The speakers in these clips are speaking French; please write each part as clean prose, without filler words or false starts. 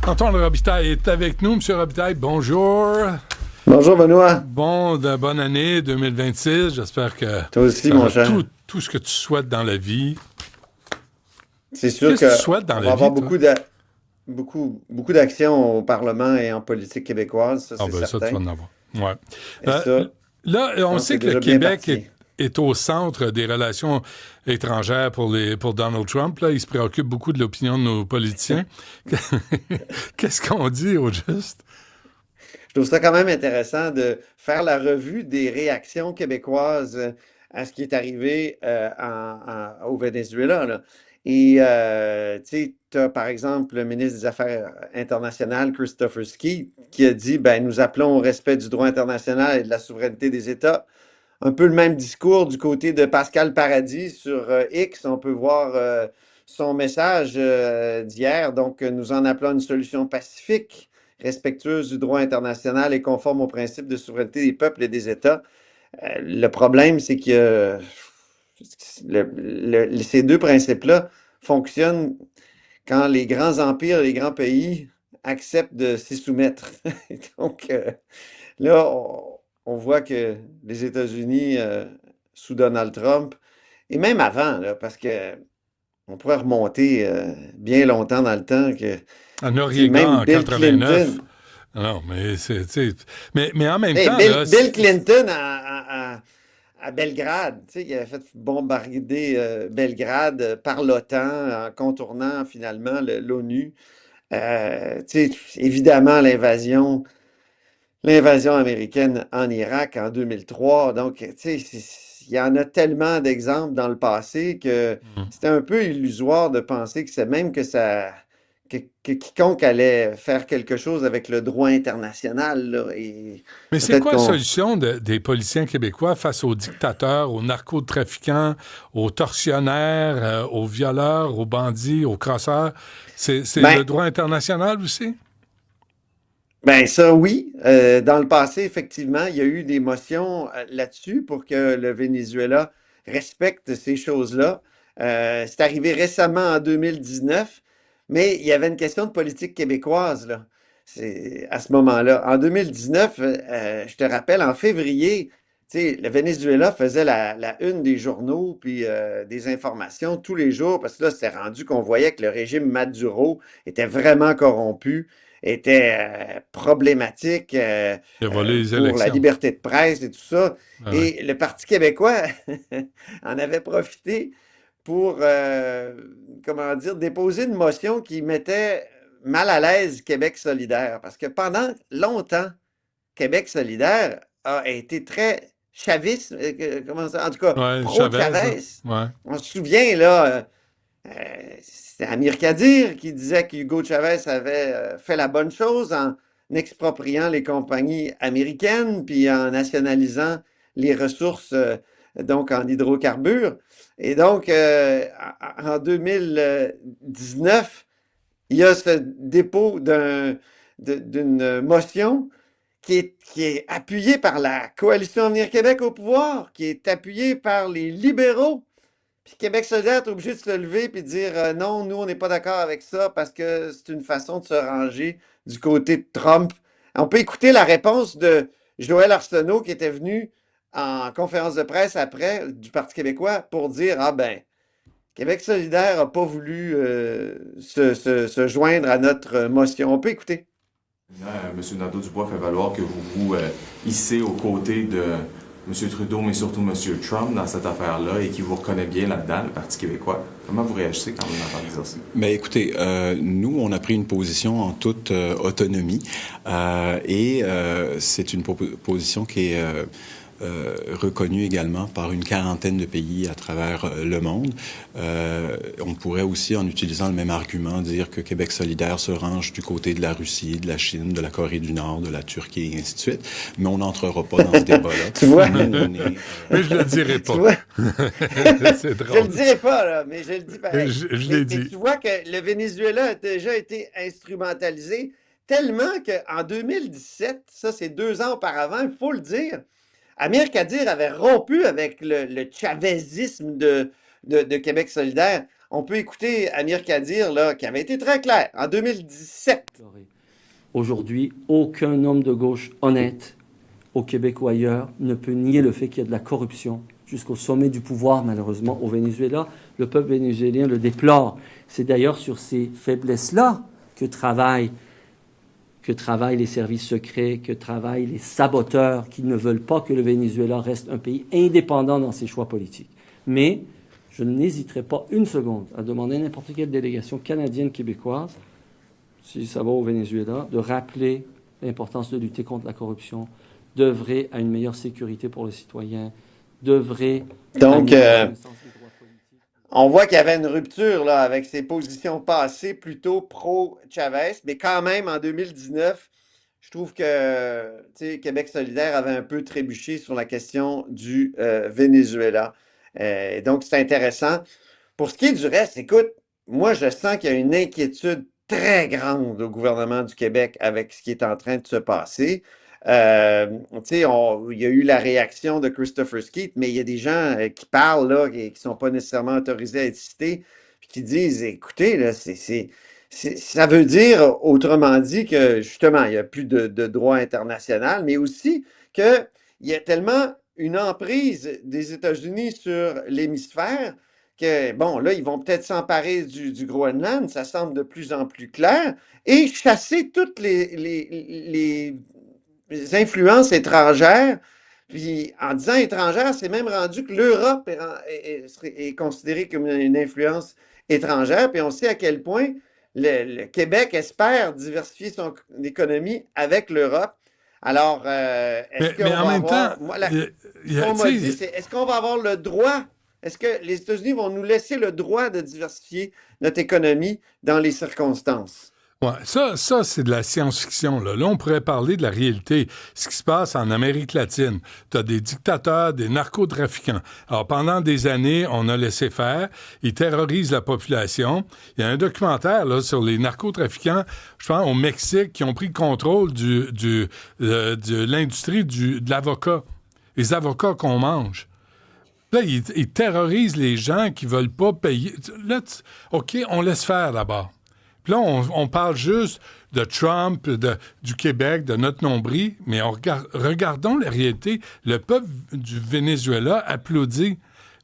Antoine Robitaille est avec nous. Monsieur Robitaille, bonjour. Bonjour Benoît. Bonne année 2026. J'espère que Toi aussi, tu mon auras cher. tout ce que tu souhaites dans la vie. C'est sûr Qu'est-ce que tu souhaites dans qu'on la va avoir vie, toi? beaucoup d'actions au Parlement et en politique québécoise, ça Ah c'est ben ça, tu certain. vas en avoir. Ouais. Et Euh, ça, Là, je on pense que sait c'est que le déjà bien Québec parti. est au centre des relations étrangères pour Donald Trump. Là. Il se préoccupe beaucoup de l'opinion de nos politiciens. Qu'est-ce qu'on dit au juste? Je trouve ça quand même intéressant de faire la revue des réactions québécoises à ce qui est arrivé au Venezuela, là. Et tu sais, tu as par exemple le ministre des Affaires internationales, Christopher Skeet, qui a dit, ben, nous appelons au respect du droit international et de la souveraineté des États. Un peu le même discours du côté de Pascal Paradis sur X. On peut voir son message d'hier. Donc, nous en appelons une solution pacifique, respectueuse du droit international et conforme aux principes de souveraineté des peuples et des États. Le problème, c'est que ces deux principes-là fonctionnent quand les grands empires, les grands pays acceptent de s'y soumettre. Donc, là, on voit que les États-Unis, sous Donald Trump, et même avant, là, parce que on pourrait remonter bien longtemps dans le temps que, tu À sais, Noriega même en Bill 89. Clinton, Non, mais c'est... Mais en même hey, temps, là... Bill Clinton à Belgrade, tu sais, il avait fait bombarder Belgrade par l'OTAN en contournant finalement l'ONU. Tu sais, évidemment, l'invasion américaine en Irak en 2003. Donc, tu sais, il y en a tellement d'exemples dans le passé que Hmm. c'était un peu illusoire de penser que c'est même que quiconque allait faire quelque chose avec le droit international, là, et Mais c'est peut-être quoi la qu'on... solution des policiers québécois face aux dictateurs, aux narcotrafiquants, aux tortionnaires, aux violeurs, aux bandits, aux crosseurs? C'est Ben, le droit international aussi? ben ça, oui. Dans le passé, effectivement, il y a eu des motions là-dessus pour que le Venezuela respecte ces choses-là. C'est arrivé récemment en 2019, mais il y avait une question de politique québécoise là. C'est à ce moment-là. En 2019, je te rappelle, en février, tu sais, le Venezuela faisait la une des journaux puis des informations tous les jours parce que là, c'était rendu qu'on voyait que le régime Maduro était vraiment corrompu, était problématique Il a volé les pour la élections. liberté de presse et tout ça. Ah ouais. Et le Parti québécois en avait profité pour, comment dire, déposer une motion qui mettait mal à l'aise Québec solidaire. Parce que pendant longtemps, Québec solidaire a été très chaviste, comment ça, en tout cas, Ouais, Chavez, là. pro-Chavez. Ouais. On se souvient, là, c'était Amir Kadir qui disait qu'Hugo Chavez avait fait la bonne chose en expropriant les compagnies américaines puis en nationalisant les ressources donc en hydrocarbures. Et donc, en 2019, il y a ce dépôt d'une motion qui est appuyée par la Coalition Avenir Québec au pouvoir, qui est appuyée par les libéraux. Puis Québec solidaire est obligé de se lever et de dire non, nous, on n'est pas d'accord avec ça parce que c'est une façon de se ranger du côté de Trump. On peut écouter la réponse de Joël Arsenault qui était venu en conférence de presse après du Parti québécois pour dire ah ben, Québec solidaire n'a pas voulu se joindre à notre motion. On peut écouter. M. Nadeau-Dubois fait valoir que vous vous hissez aux côtés de M. Trudeau, mais surtout M. Trump dans cette affaire-là et qui vous reconnaît bien là-dedans, le Parti québécois. Comment vous réagissez quand vous entendez ça? Mais écoutez, nous, on a pris une position en toute autonomie et c'est une position qui est reconnue également par une quarantaine de pays à travers le monde. On pourrait aussi, en utilisant le même argument, dire que Québec solidaire se range du côté de la Russie, de la Chine, de la Corée du Nord, de la Turquie et ainsi de suite. Mais on n'entrera pas dans ce débat-là. Tu vois? Nous, on est, Mais je le dirai Tu pas. vois? C'est Je le drôle. dirai pas, là, mais je le dis pareil. Je l'ai Mais dit. tu vois que le Venezuela a déjà été instrumentalisé tellement qu'en 2017, ça c'est 2 ans auparavant, il faut le dire, Amir Kadir avait rompu avec le chavezisme de Québec solidaire. on peut écouter Amir Kadir, là, qui avait été très clair en 2017. Aujourd'hui, aucun homme de gauche honnête au Québec ou ailleurs ne peut nier le fait qu'il y a de la corruption jusqu'au sommet du pouvoir, malheureusement, au Venezuela. Le peuple vénézuélien le déplore. C'est d'ailleurs sur ces faiblesses-là que travaillent les services secrets, que travaillent les saboteurs qui ne veulent pas que le Venezuela reste un pays indépendant dans ses choix politiques. Mais je n'hésiterai pas une seconde à demander à n'importe quelle délégation canadienne, québécoise, si ça va au Venezuela, de rappeler l'importance de lutter contre la corruption, d'œuvrer à une meilleure sécurité pour les citoyens, d'œuvrer Donc, à une reconnaissance des droits politiques. on voit qu'il y avait une rupture là, avec ses positions passées plutôt pro-Chavez, mais quand même, en 2019, je trouve que Québec solidaire avait un peu trébuché sur la question du Venezuela. Donc, c'est intéressant. Pour ce qui est du reste, écoute, moi, je sens qu'il y a une inquiétude très grande au gouvernement du Québec avec ce qui est en train de se passer. Il y a eu la réaction de Christopher Skeet, mais il y a des gens qui parlent là, qui ne sont pas nécessairement autorisés à être cités, puis qui disent, écoutez, là, ça veut dire, autrement dit, que justement, il n'y a plus de droit international, mais aussi qu'il y a tellement une emprise des États-Unis sur l'hémisphère que, bon, là, ils vont peut-être s'emparer du Groenland, ça semble de plus en plus clair, et chasser toutes les influences étrangères. Puis en disant étrangère, c'est même rendu que l'Europe est considérée comme une influence étrangère. Puis on sait à quel point le Québec espère diversifier son économie avec l'Europe. Alors, est-ce qu'on mais en va même avoir... temps, Moi, ce qu'on m'a dit, c'est est-ce qu'on va avoir le droit? Est-ce que les États-Unis vont nous laisser le droit de diversifier notre économie dans les circonstances? ouais, ça c'est de la science-fiction. Là, on pourrait parler de la réalité. Ce qui se passe en Amérique latine. Tu as des dictateurs, des narcotrafiquants. Alors, pendant des années, on a laissé faire. Ils terrorisent la population. Il y a un documentaire là, sur les narcotrafiquants, je pense, au Mexique, qui ont pris le contrôle de l'industrie de l'avocat. Les avocats qu'on mange. Là, ils terrorisent les gens qui veulent pas payer. Là, OK, on laisse faire là-bas. Puis là, on parle juste de Trump, du Québec, de notre nombril, mais regardons la réalité. Le peuple du Venezuela applaudit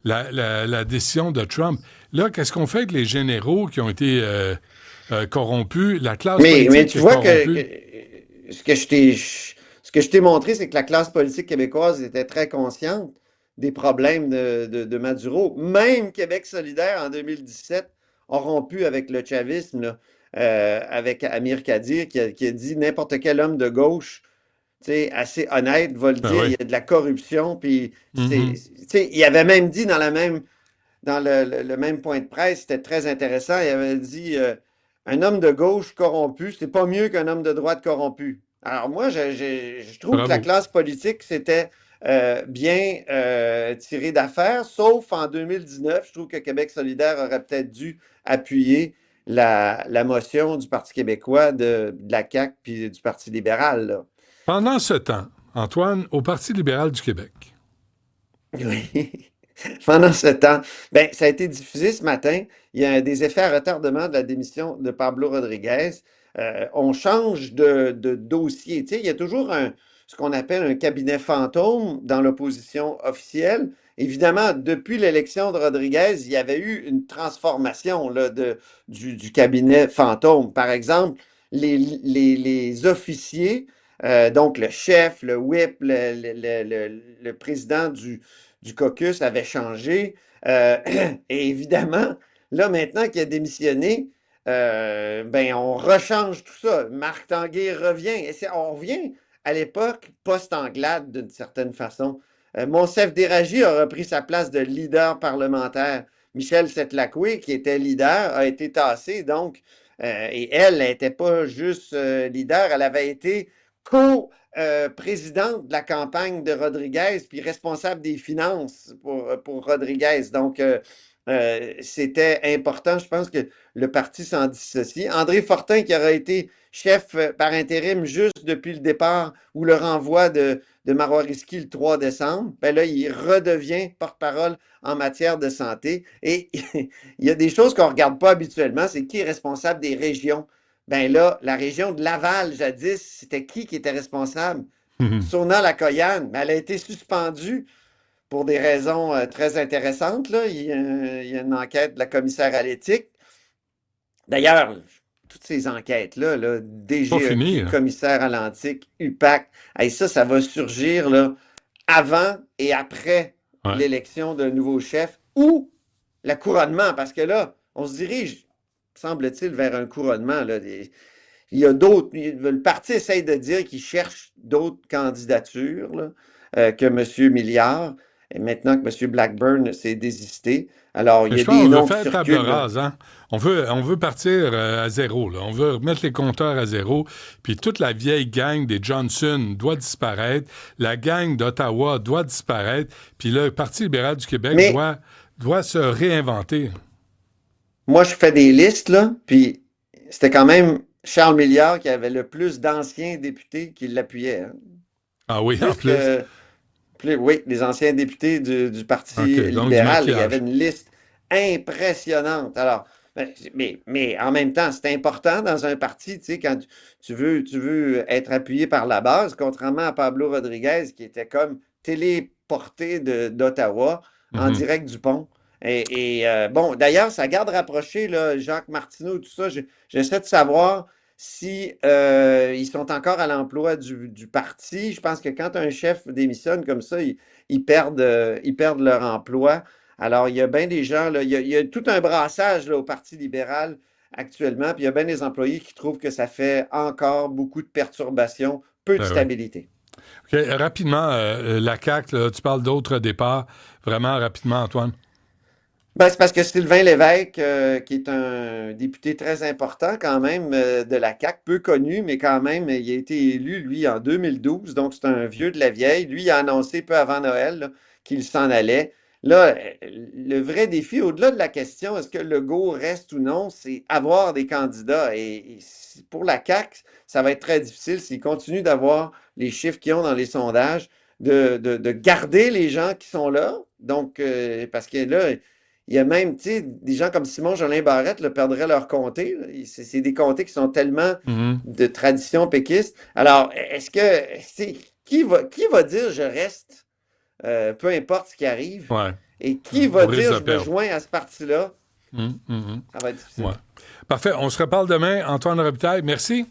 la décision de Trump. Là, qu'est-ce qu'on fait avec les généraux qui ont été corrompus, la classe politique Mais tu vois corrompue? ce que je t'ai montré, c'est que la classe politique québécoise était très consciente des problèmes de Maduro. Même Québec solidaire, en 2017, a rompu avec le chavisme, là, avec Amir Kadir, qui a dit n'importe quel homme de gauche, assez honnête, va le Ben dire, il oui. y a de la corruption, puis Mhm. il avait même dit dans le même point de presse, c'était très intéressant, il avait dit un homme de gauche corrompu, c'est pas mieux qu'un homme de droite corrompu. Alors moi, je trouve que la Bravo. classe politique, c'était bien tiré d'affaire, sauf en 2019, je trouve que Québec solidaire aurait peut-être dû appuyer la motion du Parti québécois, de la CAQ puis du Parti libéral, là. Pendant ce temps, Antoine, au Parti libéral du Québec. Oui. Pendant ce temps, ben, ça a été diffusé ce matin. Il y a des effets à retardement de la démission de Pablo Rodriguez. On change de dossier. Tu sais, il y a toujours ce qu'on appelle un cabinet fantôme dans l'opposition officielle. Évidemment, depuis l'élection de Rodriguez, il y avait eu une transformation là, du cabinet fantôme. Par exemple, les officiers, donc le chef, le whip, le président du caucus avait changé. Et évidemment, là, maintenant qu'il a démissionné, ben, on rechange tout ça. Marc Tanguay revient. On revient à l'époque post-Anglade d'une certaine façon. Monsef Déragi a repris sa place de leader parlementaire. Michel Setlacoué, qui était leader, a été tassé. Donc, et elle n'était pas juste leader, elle avait été présidente de la campagne de Rodriguez, puis responsable des finances pour Rodriguez. Donc, c'était important. Je pense que le parti s'en dissocie. André Fortin, qui aura été chef par intérim juste depuis le départ ou le renvoi de Marois Risky le 3 décembre, ben là, il redevient porte-parole en matière de santé. Et il y a des choses qu'on ne regarde pas habituellement, c'est qui est responsable des régions. Ben là, la région de Laval, jadis, c'était qui était responsable? Sona Lacoyane, mais elle a été suspendue pour des raisons très intéressantes. Là. Il y a une enquête de la commissaire à l'éthique. D'ailleurs, toutes ces enquêtes-là, là, Pas fini, DGEQ, hein. commissaire à l'antique, UPAC, hey, ça va surgir là, avant et après Ouais. l'élection d'un nouveau chef ou le couronnement, parce que là, on se dirige, semble-t-il, vers un couronnement. Là. Il y a d'autres. Le parti essaye de dire qu'il cherche d'autres candidatures là, que M. Milliard. Et maintenant que M. Blackburn s'est désisté. Alors, il Mais y je a pense des qu'on veut noms qui faire table circulent. Là. rase, hein? On veut partir à zéro, là. On veut remettre les compteurs à zéro. Puis toute la vieille gang des Johnson doit disparaître. La gang d'Ottawa doit disparaître. Puis le Parti libéral du Québec Mais doit se réinventer. moi, je fais des listes, là, puis c'était quand même Charles Milliard qui avait le plus d'anciens députés qui l'appuyaient. Hein. Ah oui, en Plus plus. que oui, les anciens députés du Parti OK, donc du libéral, il y avait maquillage. une liste impressionnante. Alors, mais en même temps, c'est important dans un parti, tu sais, quand tu veux être appuyé par la base, contrairement à Pablo Rodriguez, qui était comme téléporté d'Ottawa en Mhm. direct du pont. Bon, d'ailleurs, ça garde rapproché, là, Jacques Martineau, tout ça. J'essaie de savoir si ils sont encore à l'emploi du parti. Je pense que quand un chef démissionne comme ça, ils perdent leur emploi. Alors, il y a bien des gens, là, il y a tout un brassage là, au Parti libéral actuellement, puis il y a bien des employés qui trouvent que ça fait encore beaucoup de perturbations, peu de Ben oui. stabilité. OK, rapidement, la CAQ, là, tu parles d'autres départs. Vraiment rapidement, Antoine. Ben, c'est parce que Sylvain Lévesque, qui est un député très important quand même de la CAQ, peu connu, mais quand même, il a été élu, lui, en 2012, donc c'est un vieux de la vieille. Lui, il a annoncé peu avant Noël là, qu'il s'en allait. Là, le vrai défi, au-delà de la question, est-ce que Legault reste ou non, c'est avoir des candidats. Pour la CAQ, ça va être très difficile s'ils continuent d'avoir les chiffres qu'ils ont dans les sondages, de garder les gens qui sont là. Donc, parce que là, il y a même, tu sais, des gens comme Simon-Jolin Barrette là, perdraient leur comté. Là. C'est des comtés qui sont tellement Mhm. de tradition péquiste. Alors, est-ce que, qui va dire je reste, peu importe ce qui arrive, Ouais. et qui va Au risque dire de je me perdre. joins à ce parti-là, Mhm, mhm. ça va être difficile. Ouais. Parfait. On se reparle demain. Antoine Robitaille, merci.